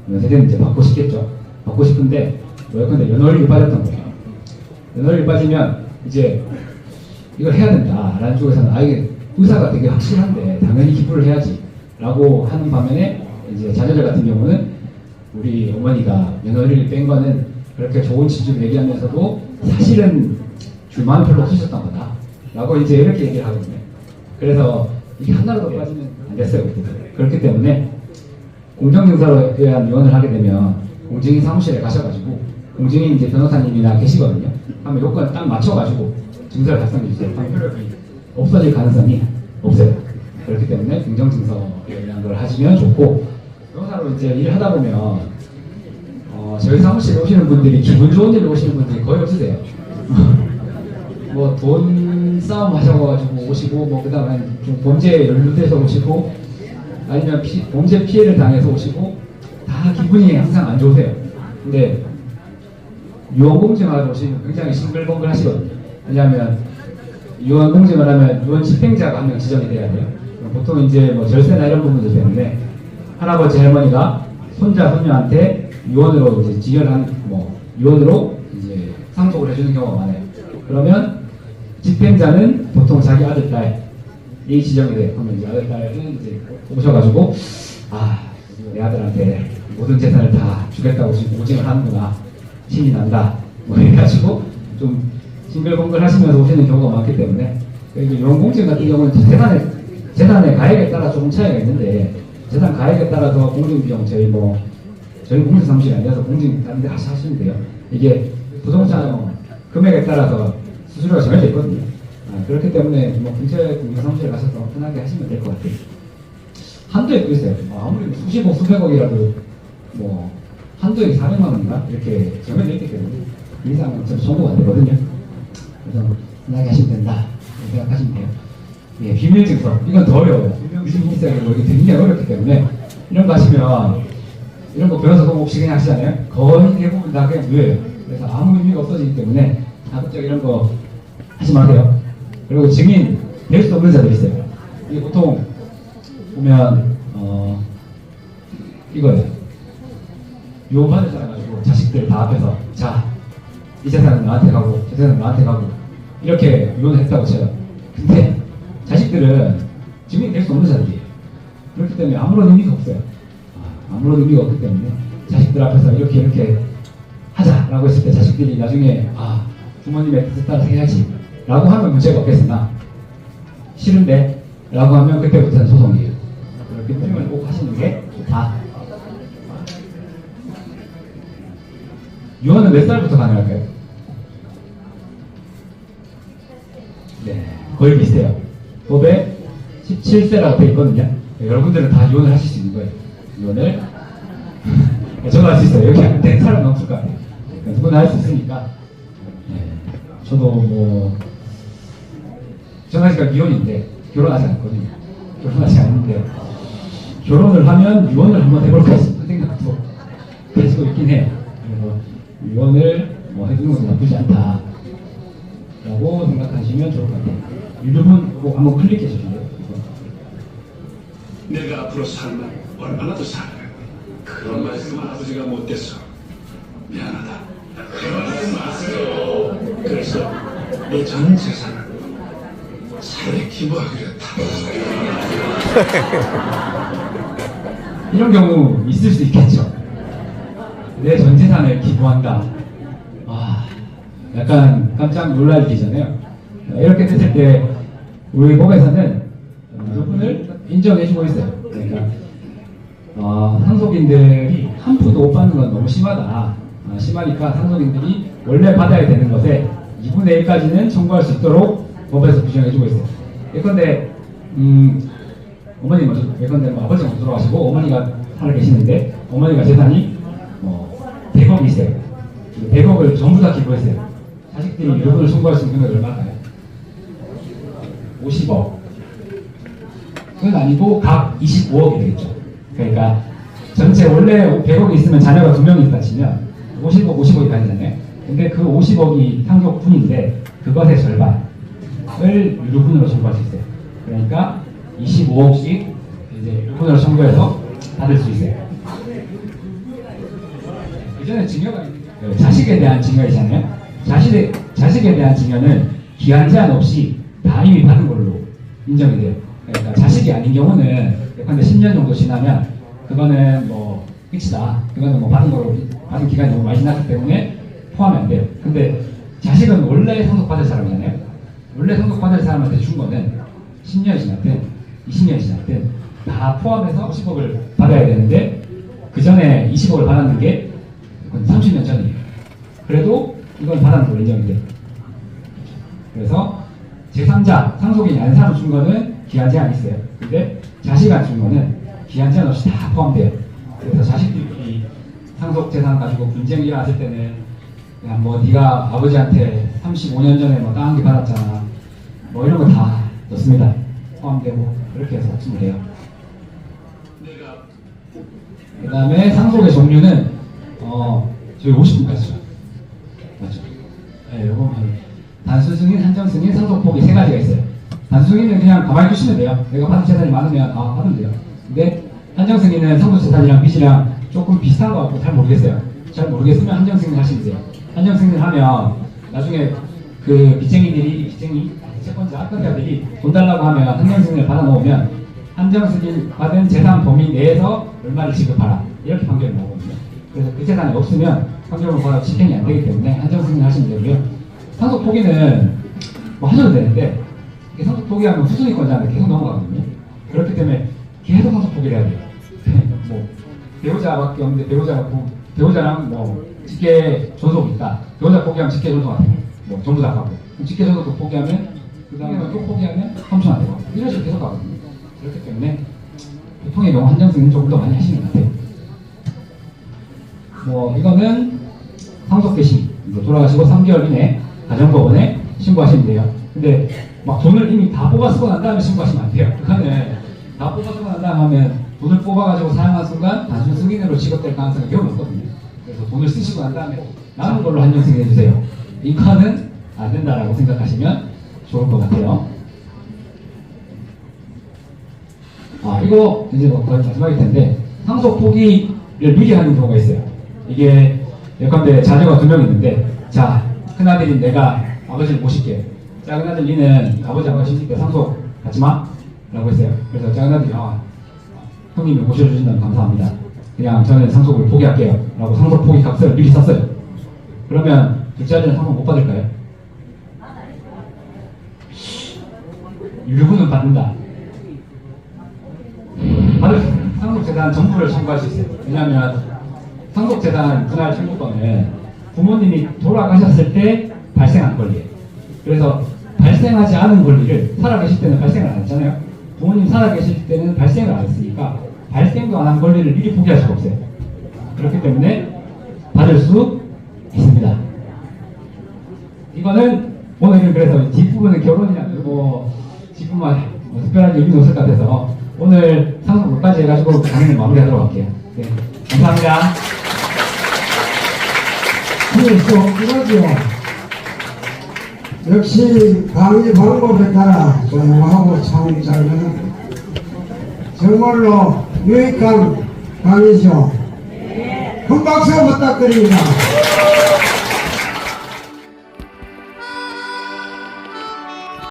세대는 이제 받고 싶겠죠. 받고 싶은데 근데 연월이 빠졌던 거예요. 연월이 빠지면 이제 이걸 해야 된다라는 쪽에서는 이게 의사가 되게 확실한데 당연히 기부를 해야지라고 하는 반면에 이제 자녀들 같은 경우는 우리 어머니가 며느리를 뺀 거는 그렇게 좋은 취지로 얘기하면서도 사실은 줄만 별로 없으셨던 거다라고 이제 이렇게 얘기를 하거든요. 그래서 이게 하나라도 빠지면 안 됐어요. 그렇기 때문에 공정증서에 대한 위원을 하게 되면 공증인 사무실에 가셔가지고 공증인 이제 변호사님이나 계시거든요. 하면 요건을 딱 맞춰가지고 증서를 작성해 주세요. 필요성이 없어질 가능성이 없어요. 그렇기 때문에 공정증서에 대한 걸 하시면 좋고, 변호사로 이제 일을 하다 보면 저희 사무실에 오시는 분들이 기분 좋은 일로 오시는 분들이 거의 없으세요. 뭐 돈 싸움 하셔가지고 오시고, 뭐 그다음에 좀 범죄에 연루돼서 오시고, 아니면 범죄 피해를 당해서 오시고, 다 기분이 항상 안 좋으세요. 근데 유언공증하러 오시면 굉장히 싱글벙글 하시거든요. 왜냐하면 유언공증을 하면 유언 집행자가 한 명 지정이 돼야 돼요. 보통 이제 뭐 절세나 이런 부분들 때문에 할아버지 할머니가 손자 손녀한테 유언으로 이제 지혈한 유언으로 이제 상속을 해주는 경우가 많아요. 그러면 집행자는 보통 자기 아들 딸이 지정이 돼요. 그러면 이제 아들 딸은 이제 오셔가지고 내 아들한테 모든 재산을 다 주겠다고 지금 모징을 하는구나, 신이 난다, 뭐 해가지고 좀 싱글벙글 하시면서 오시는 경우가 많기 때문에, 이런 공증 같은 경우는 재산의 가액에 따라 조금 차이가 있는데, 재산 가액에 따라서 공증 비용 저희 공증 사무실이 아니라서 공증 다른 데 하시면 돼요. 이게 부동산 금액에 따라서 수수료가 정해져 있거든요. 그렇기 때문에 근처에 공증 사무실에 가셔서 편하게 하시면 될 것 같아요. 한도액도 있어요. 아무리 수십억 수백억이라도 한도액이 400만 원인가 이렇게 정해져 있기 때문에 그 이상은 좀 청구가 안 되거든요. 그래서 편하게 하시면 된다 이렇게 생각하시면 돼요. 예, 비밀증서 이건 더 어려워요. 비밀증서가 이게 굉장히 어렵기 때문에 이런 거 하시면, 이런 거 변호사 꼭 없이 그냥 하시잖아요. 거의 대부분 다 그냥 무효예요. 그래서 아무 의미가 없어지기 때문에 가급적 이런 거 하지 마세요. 그리고 증인 될 수 없는 자들이 있어요. 이게 보통 보면 이거예요. 유언받을 사람 가지고 자식들 다 앞에서 이 재산은 나한테 가고 저 재산은 나한테 가고 이렇게 유언을 했다고 쳐요. 근데 자식들은 증인이 될 수 없는 자들이에요. 그렇기 때문에 아무런 의미가 없어요. 아무런 의미가 없기 때문에 자식들 앞에서 이렇게 하자라고 했을 때 자식들이 나중에 부모님의 뜻에 따라 해야지 라고 하면 문제가 없겠으나, 싫은데 라고 하면 그때부터는 소송이에요. 그렇기 때문에 꼭 하시는 게 좋다. 유언은 몇 살부터 가능할까요? 네, 거의 비슷해요. 법에 17세라고 되어 있거든요. 여러분들은 다 유언을 하실 수 있는 거예요. 유언을 저도 할 수 있어요. 여기 안 된 사람은 없을 것 같아요. 누구나 할 수 있으니까. 저도 저는 아직 미혼인데 결혼하지 않거든요. 결혼하지 않는데 결혼을 하면 유언을 한번 해볼까 싶은 생각도 가지고 있긴 해요. 그래서 유언을 해주는 것도 나쁘지 않다 라고 생각하시면 좋을 것 같아요. 유튜브는 꼭 한번 클릭해 주시고요. 내가 앞으로 살면 얼마나 더 살아요. 그런 말씀 아버지가 못됐어. 미안하다. 그러지 마세요. 그래서 이 전 재산을 사회에 기부하기로 했다. 이런 경우 있을 수 있겠죠. 내 전 재산을 기부한다. 약간 깜짝 놀랄 일이잖아요. 이렇게 됐을 때 우리 법에서는 부분을 인정해주고 있어요. 그러니까 상속인들이 한 푼도 못 받는 건 너무 심하다. 심하니까 상속인들이 원래 받아야 되는 것에 2분의 1까지는 청구할 수 있도록 법에서 규정해주고 있어요. 예컨대 어머니 먼저, 예컨대 아버지가 먼저 돌아가시고 어머니가 살아 계시는데 어머니가 재산이 100억이 있어요. 100억을 전부 다 기부했어요. 자식들이 유언을 청구할 수 있는 건 얼마일까요? 50억. 그건 아니고 각 25억이 되겠죠. 그러니까 전체 원래 100억이 있으면 자녀가 2명이 있다 치면 50억, 50억이 가잖아요. 근데 그 50억이 상속분인데 그것의 절반을 유류분으로 청구할 수 있어요. 그러니까 25억씩 이제 유류분으로 청구해서 받을 수 있어요. 예전에 증여가 있는데 자식에 대한 증여이잖아요. 자식에 대한 증여는 기한 제한 없이 다 이미 받은 걸로 인정이 돼요. 그러니까 자식이 아닌 경우는 예컨대 10년 정도 지나면 그거는 뭐 끝이다. 그거는 뭐 받은 기간이 너무 많이 지났기 때문에 포함이 안 돼요. 근데 자식은 원래 상속받을 사람이잖아요. 원래 상속받을 사람한테 준 거는 10년이 지났든 20년이 지났든 다 포함해서 10억을 받아야 되는데 그 전에 20억을 받았는 게 30년 전이에요. 그래도 이건 받았는 걸로 인정이 돼요. 그래서 제3자, 상속인이 아닌 사람 준 거는 기한 제한이 있어요. 근데 자식한테 준 거는 기한 제한 없이 다 포함돼요. 그래서 자식들이 상속 재산 가지고 분쟁이 일어났을 때는 그냥 뭐 네가 아버지한테 35년 전에 뭐 땅 한 개 받았잖아. 뭐 이런 거 다 넣습니다. 포함되고 그렇게 해서 합치면 돼요. 그 다음에 상속의 종류는 저희 50분까지죠. 맞죠? 네, 요거 단순 승인, 한정 승인, 상속 폭이 세 가지가 있어요. 단순 승인은 그냥 가만히 두시면 돼요. 내가 받은 재산이 많으면 받으면 돼요. 근데 한정 승인은 상속 재산이랑 빚이랑 조금 비슷한 것 같고 잘 모르겠어요. 잘 모르겠으면 한정 승인 하시면 돼요. 한정 승인 하면 나중에 그 채권자, 건자들이 돈 달라고 하면 한정 승인을 받아 놓으면 한정 승인 받은 재산 범위 내에서 얼마를 지급하라 이렇게 판결이 나오거든요. 그래서 그 재산이 없으면 판결을 받아 집행이 안 되기 때문에 한정 승인 하시면 되고요. 상속 포기는 뭐 하셔도 되는데 상속 포기하면 후순위권자한테 계속 넘어가거든요. 그렇기 때문에 계속 상속 포기를 해야 돼요. 뭐 배우자밖에 없는데 배우자랑 뭐 직계 존속이 있다. 배우자 포기하면 직계 존속 안 되고 뭐 전부 다 가고 직계 존속도 포기하면 그 다음에 또 포기하면 삼촌 안 되고 이런 식으로 계속 가거든요. 그렇기 때문에 보통의 경우 한정 승인 조금 더 많이 하시는 것 같아요. 뭐 이거는 상속 개시 돌아가시고 3개월 이내 가정법원에 신고하시면 돼요. 근데 막 돈을 이미 다 뽑아 쓰고 난 다음에 신고하시면 안 돼요. 그거는 다 뽑아 쓰고 난 다음에 하면 돈을 뽑아가지고 사용한 순간 단순 승인으로 지급될 가능성이 매우 높거든요. 그래서 돈을 쓰시고 난 다음에 남은 걸로 한정 승인해 주세요. 이거는 안 된다라고 생각하시면 좋을 것 같아요. 이거 이제 뭐 거의 마지막일 텐데 상속 포기를 미리 하는 경우가 있어요. 이게 예컨대 자녀가 2명 있는데 자 큰아들인 내가 아버지를 모실게. 작은 아들 니는 아버지하고 시집게 상속 갖지 마 라고 했어요. 그래서 작은 아들이 형님이 모셔주신다면 감사합니다. 그냥 저는 상속을 포기할게요 라고 상속 포기 각서를 미리 썼어요. 그러면 둘째 아들은 상속 못 받을까요? 일부는 받는다. 상속재산 전부를 청구할 수 있어요. 왜냐하면 상속재산 분할 청구권은 부모님이 돌아가셨을 때 발생한 권리예요. 그래서 발생하지 않은 권리를 살아계실 때는 발생을 안 했잖아요. 부모님 살아계실 때는 발생을 안 했으니까 발생도 안 한 권리를 미리 포기할 수가 없어요. 그렇기 때문에 받을 수 있습니다. 이거는 오늘은 그래서 뒷부분은 결혼이나 뭐 뒷부분만 뭐 특별한 의미는 없을 것 같아서 오늘 상속 몇가지 해가지고 강의를 마무리하도록 할게요. 네, 감사합니다. 네, 이거죠. 역시 강의 방법에 따라 조용하고 참 잘하는 정말로 유익한 강의죠. 큰 박수 부탁드립니다.